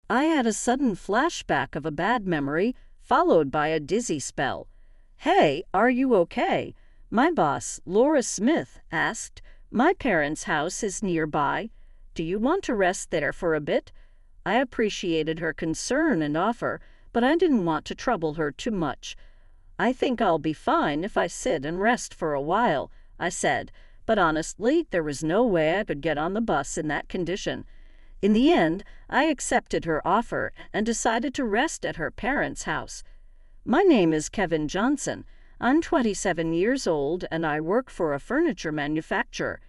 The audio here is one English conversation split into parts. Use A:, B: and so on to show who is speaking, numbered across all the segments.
A: I had a sudden flashback of a bad memory, followed by a dizzy spell. "Hey, are you okay?" my boss, Laura Smith, asked. "My parents' house is nearby. Do you want to rest there for a bit?" I appreciated her concern and offer, but I didn't want to trouble her too much. "I think I'll be fine if I sit and rest for a while," I said, but honestly, there was no way I could get on the bus in that condition. In the end, I accepted her offer and decided to rest at her parents' house. "My name is Kevin Johnson. I'm 27 years old and I work for a furniture manufacturer.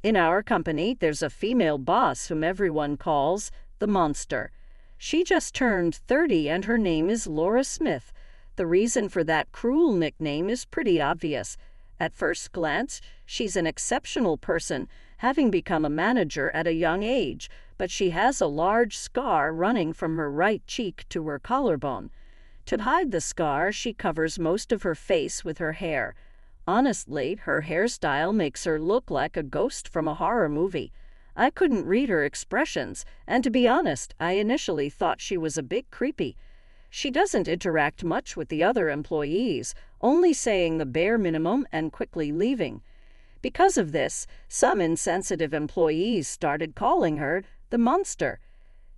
A: In our company, there's a female boss whom everyone calls the Monster. She just turned 30 and her name is Laura Smith. The reason for that cruel nickname is pretty obvious. At first glance, she's an exceptional person, having become a manager at a young age, but she has a large scar running from her right cheek to her collarbone. To hide the scar, she covers most of her face with her hair. Honestly, her hairstyle makes her look like a ghost from a horror movie. I couldn't read her expressions, and to be honest, I initially thought she was a bit creepy. She doesn't interact much with the other employees, only saying the bare minimum and quickly leaving. Because of this, some insensitive employees started calling her the Monster.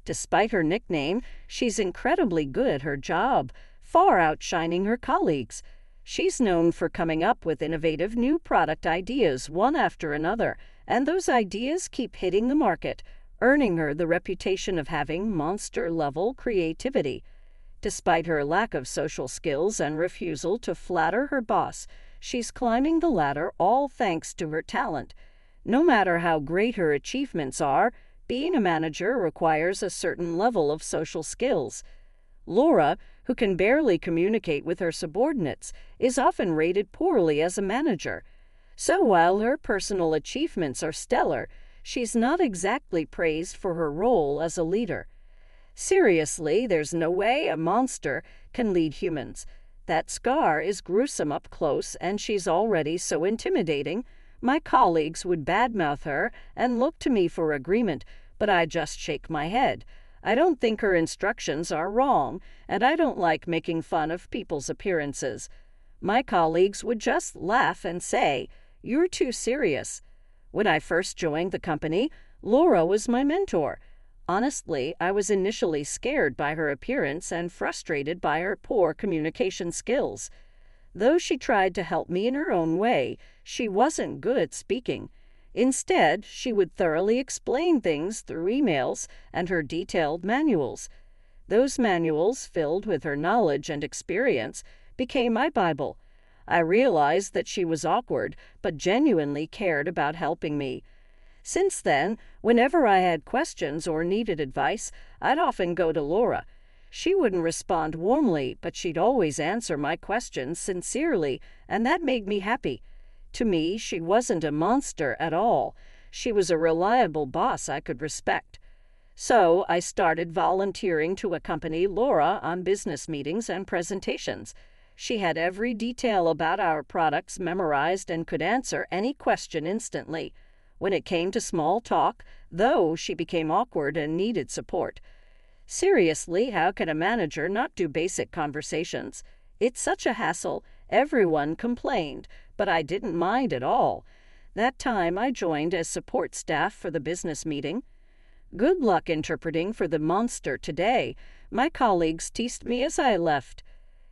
A: Despite her nickname, she's incredibly good at her job, far outshining her colleagues. She's known for coming up with innovative new product ideas one after another, and those ideas keep hitting the market, earning her the reputation of having monster-level creativity. Despite her lack of social skills and refusal to flatter her boss, she's climbing the ladder all thanks to her talent. No matter how great her achievements are, being a manager requires a certain level of social skills. Laura, who can barely communicate with her subordinates, is often rated poorly as a manager. So while her personal achievements are stellar, she's not exactly praised for her role as a leader. Seriously, there's no way a monster can lead humans. That scar is gruesome up close, and she's already so intimidating. My colleagues would badmouth her and look to me for agreement, but I just shake my head. I don't think her instructions are wrong, and I don't like making fun of people's appearances. My colleagues would just laugh and say, "You're too serious." When I first joined the company, Laura was my mentor. Honestly, I was initially scared by her appearance and frustrated by her poor communication skills. Though she tried to help me in her own way, she wasn't good at speaking. Instead, she would thoroughly explain things through emails and her detailed manuals. Those manuals, filled with her knowledge and experience, became my Bible. I realized that she was awkward, but genuinely cared about helping me. Since then, whenever I had questions or needed advice, I'd often go to Laura. She wouldn't respond warmly, but she'd always answer my questions sincerely, and that made me happy. To me, she wasn't a monster at all. She was a reliable boss I could respect. So I started volunteering to accompany Laura on business meetings and presentations. She had every detail about our products memorized and could answer any question instantly. When it came to small talk, though, she became awkward and needed support. Seriously, how can a manager not do basic conversations? It's such a hassle. Everyone complained, but I didn't mind at all. That time I joined as support staff for the business meeting. Good luck interpreting for the monster today. My colleagues teased me as I left.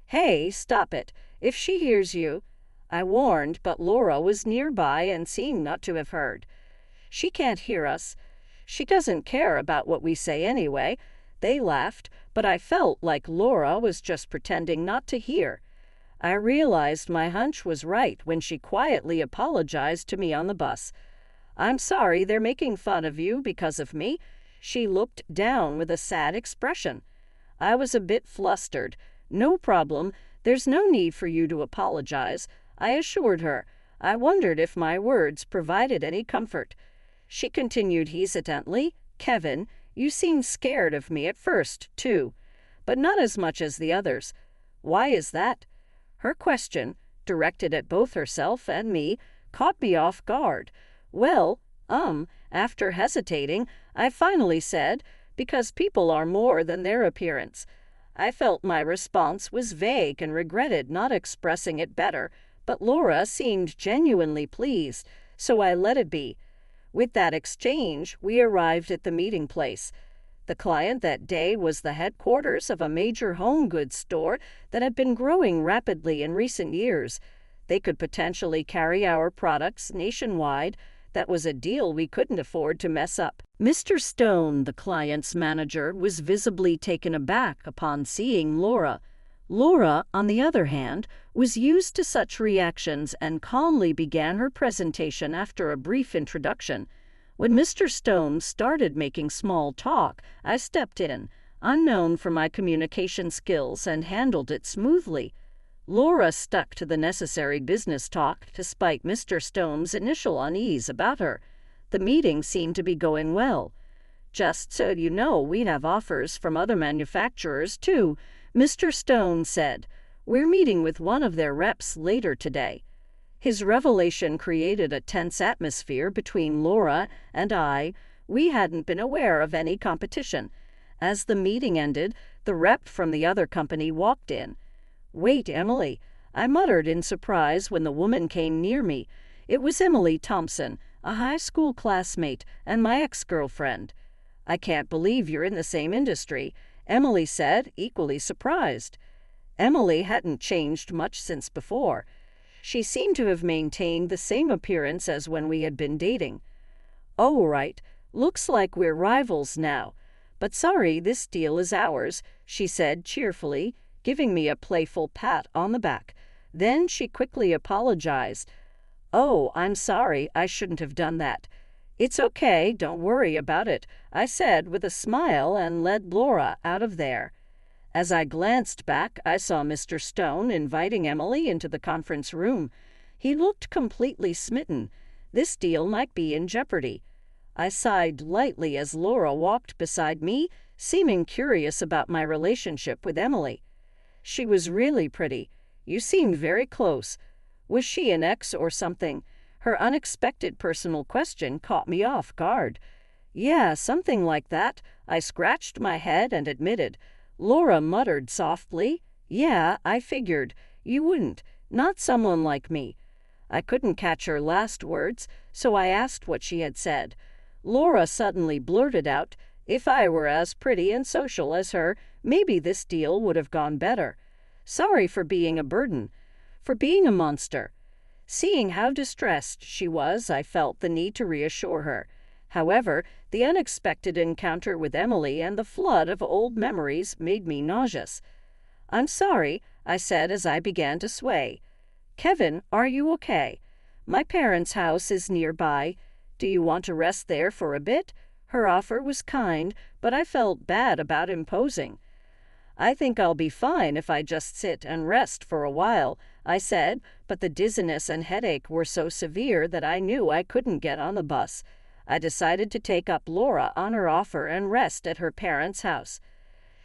A: "Hey, stop it. If she hears you—" I warned, but Laura was nearby and seemed not to have heard. "She can't hear us. She doesn't care about what we say anyway." They laughed, but I felt like Laura was just pretending not to hear. I realized my hunch was right when she quietly apologized to me on the bus. "I'm sorry they're making fun of you because of me." She looked down with a sad expression. I was a bit flustered. "No problem. There's no need for you to apologize," I assured her. I wondered if my words provided any comfort. She continued hesitantly, "Kevin, you seemed scared of me at first, too, but not as much as the others. Why is that?" Her question, directed at both herself and me, caught me off guard. Well, after hesitating, I finally said, because people are more than their appearance. I felt my response was vague and regretted not expressing it better, but Laura seemed genuinely pleased, so I let it be. With that exchange, we arrived at the meeting place. The client that day was the headquarters of a major home goods store that had been growing rapidly in recent years. They could potentially carry our products nationwide. That was a deal we couldn't afford to mess up. Mr. Stone, the client's manager, was visibly taken aback upon seeing Laura. Laura, on the other hand, was used to such reactions and calmly began her presentation after a brief introduction. When Mr. Stone started making small talk, I stepped in, unknown for my communication skills, and handled it smoothly. Laura stuck to the necessary business talk despite Mr. Stone's initial unease about her. The meeting seemed to be going well. "Just so you know, we have offers from other manufacturers, too," Mr. Stone said. "We're meeting with one of their reps later today." His revelation created a tense atmosphere between Laura and I. We hadn't been aware of any competition. As the meeting ended, the rep from the other company walked in. "Wait, Emily," I muttered in surprise when the woman came near me. It was Emily Thompson, a high school classmate and my ex-girlfriend. "I can't believe you're in the same industry," Emily said, equally surprised. Emily hadn't changed much since before. She seemed to have maintained the same appearance as when we had been dating. "Oh, right. Looks like we're rivals now. But sorry, this deal is ours," she said cheerfully, giving me a playful pat on the back. Then she quickly apologized. "Oh, I'm sorry. I shouldn't have done that." "It's okay. Don't worry about it," I said with a smile and led Laura out of there. As I glanced back, I saw Mr. Stone inviting Emily into the conference room. He looked completely smitten. This deal might be in jeopardy. I sighed lightly as Laura walked beside me, seeming curious about my relationship with Emily. "She was really pretty. You seemed very close. Was she an ex or something?" Her unexpected personal question caught me off guard. "Yeah, something like that," I scratched my head and admitted. Laura muttered softly, "Yeah, I figured. You wouldn't. Not someone like me." I couldn't catch her last words, so I asked what she had said. Laura suddenly blurted out, "If I were as pretty and social as her, maybe this deal would have gone better. Sorry for being a burden. For being a monster." Seeing how distressed she was, I felt the need to reassure her. However, the unexpected encounter with Emily and the flood of old memories made me nauseous. "I'm sorry," I said as I began to sway. "Kevin, are you okay? My parents' house is nearby. Do you want to rest there for a bit?" Her offer was kind, but I felt bad about imposing. "I think I'll be fine if I just sit and rest for a while," I said, but the dizziness and headache were so severe that I knew I couldn't get on the bus. I decided to take up Laura on her offer and rest at her parents' house.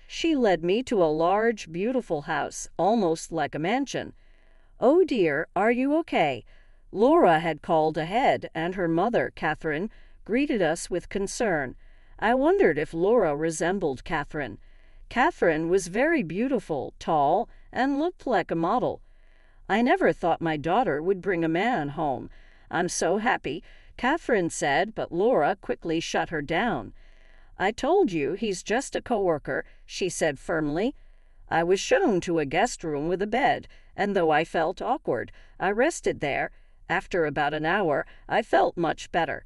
A: She led me to a large, beautiful house, almost like a mansion. "Oh dear, are you okay?" Laura had called ahead, and her mother, Catherine, greeted us with concern. I wondered if Laura resembled Catherine. Catherine was very beautiful, tall, and looked like a model. "I never thought my daughter would bring a man home. I'm so happy," Catherine said, but Laura quickly shut her down. "I told you he's just a coworker," she said firmly. I was shown to a guest room with a bed, and though I felt awkward, I rested there. After about an hour, I felt much better.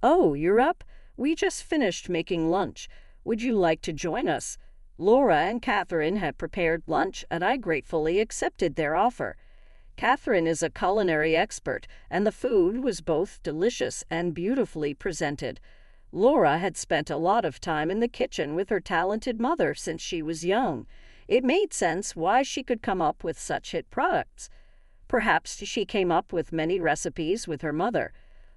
A: "Oh, you're up? We just finished making lunch. Would you like to join us?" Laura and Catherine had prepared lunch, and I gratefully accepted their offer. Catherine is a culinary expert, and the food was both delicious and beautifully presented. Laura had spent a lot of time in the kitchen with her talented mother since she was young. It made sense why she could come up with such hit products. Perhaps she came up with many recipes with her mother.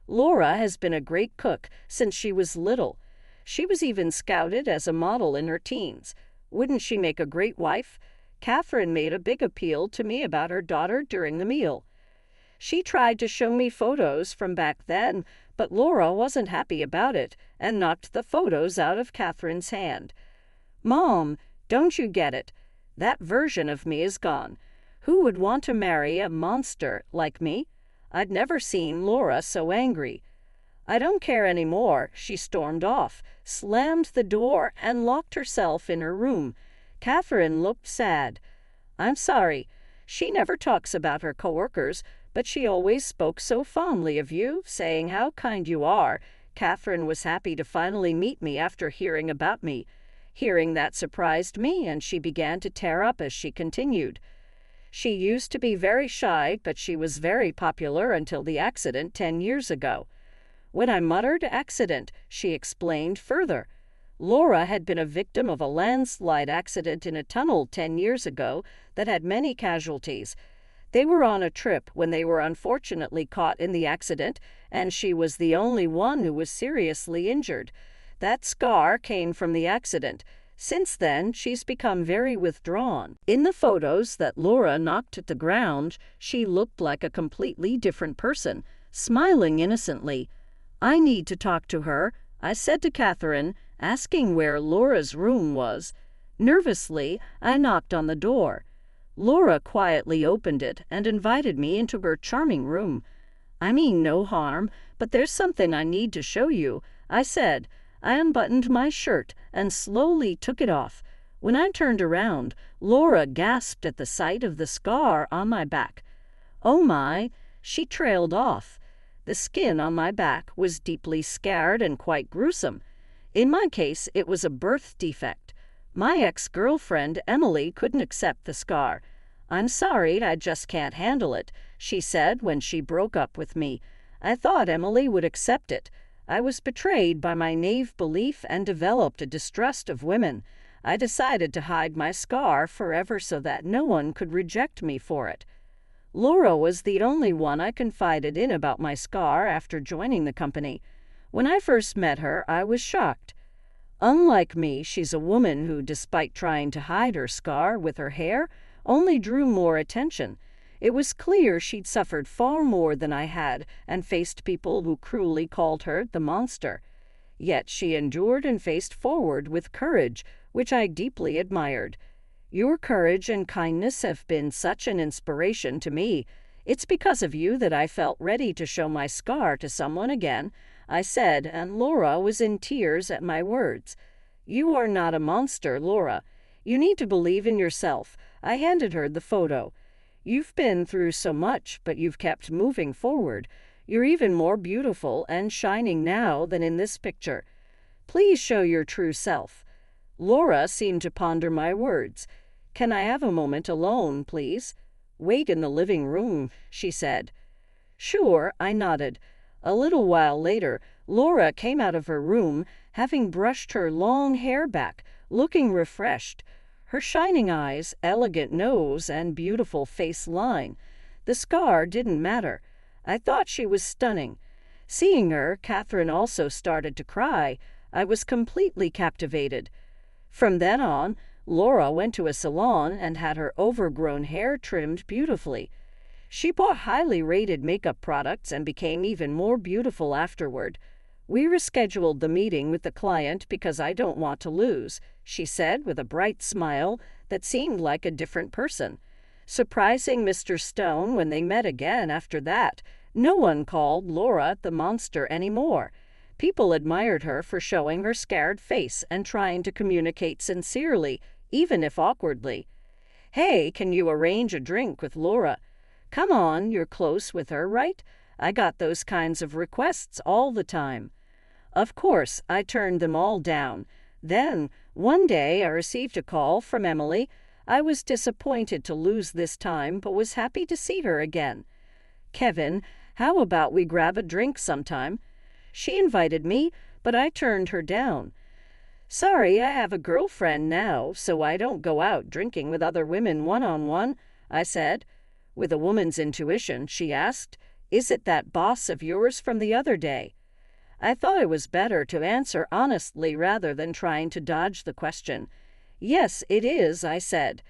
A: Laura has been a great cook since she was little. She was even scouted as a model in her teens. Wouldn't she make a great wife? Catherine made a big appeal to me about her daughter during the meal. She tried to show me photos from back then, but Laura wasn't happy about it and knocked the photos out of Catherine's hand. Mom, don't you get it? That version of me is gone. Who would want to marry a monster like me? I'd never seen Laura so angry. I don't care anymore. She stormed off, slammed the door, and locked herself in her room. Catherine looked sad. I'm sorry. She never talks about her coworkers, but she always spoke so fondly of you, saying how kind you are. Catherine was happy to finally meet me after hearing about me. Hearing that surprised me, and she began to tear up as she continued. She used to be very shy, but she was very popular until the accident 10 years ago. When I muttered accident, she explained further. Laura had been a victim of a landslide accident in a tunnel 10 years ago that had many casualties. They were on a trip when they were unfortunately caught in the accident, and she was the only one who was seriously injured. That scar came from the accident. Since then, she's become very withdrawn. In the photos that Laura knocked at the ground, she looked like a completely different person, smiling innocently. I need to talk to her, I said to Catherine, asking where Laura's room was. Nervously, I knocked on the door. Laura quietly opened it and invited me into her charming room. I mean no harm, but there's something I need to show you, I said. I unbuttoned my shirt and slowly took it off. When I turned around, Laura gasped at the sight of the scar on my back. Oh my, she trailed off. The skin on my back was deeply scarred and quite gruesome. In my case, it was a birth defect. My ex-girlfriend, Emily, couldn't accept the scar. I'm sorry, I just can't handle it, she said when she broke up with me. I thought Emily would accept it. I was betrayed by my naive belief and developed a distrust of women. I decided to hide my scar forever so that no one could reject me for it. Laura was the only one I confided in about my scar after joining the company. When I first met her, I was shocked. Unlike me, she's a woman who, despite trying to hide her scar with her hair, only drew more attention. It was clear she'd suffered far more than I had and faced people who cruelly called her the monster. Yet she endured and faced forward with courage, which I deeply admired. Your courage and kindness have been such an inspiration to me. It's because of you that I felt ready to show my scar to someone again, I said, and Laura was in tears at my words. You are not a monster, Laura. You need to believe in yourself. I handed her the photo. You've been through so much, but you've kept moving forward. You're even more beautiful and shining now than in this picture. Please show your true self. Laura seemed to ponder my words. Can I have a moment alone, please? Wait in the living room, she said. Sure, I nodded. A little while later, Laura came out of her room, having brushed her long hair back, looking refreshed. Her shining eyes, elegant nose, and beautiful face line. The scar didn't matter. I thought she was stunning. Seeing her, Catherine also started to cry. I was completely captivated. From then on, Laura went to a salon and had her overgrown hair trimmed beautifully. She bought highly rated makeup products and became even more beautiful afterward. We rescheduled the meeting with the client because I don't want to lose, she said with a bright smile that seemed like a different person. Surprising Mr. Stone when they met again after that, no one called Laura the monster anymore. People admired her for showing her scared face and trying to communicate sincerely, even if awkwardly. Hey, can you arrange a drink with Laura? Come on, you're close with her, right? I got those kinds of requests all the time. Of course, I turned them all down. Then, one day, I received a call from Emily. I was disappointed to lose this time, but was happy to see her again. Kevin, how about we grab a drink sometime? She invited me, but I turned her down. Sorry, I have a girlfriend now, so I don't go out drinking with other women one-on-one, I said. With a woman's intuition, she asked, Is it that boss of yours from the other day? I thought it was better to answer honestly rather than trying to dodge the question. Yes, it is, I said.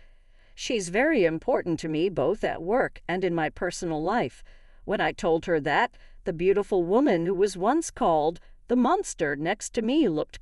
A: She's very important to me both at work and in my personal life. When I told her that, the beautiful woman who was once called the monster next to me looked completely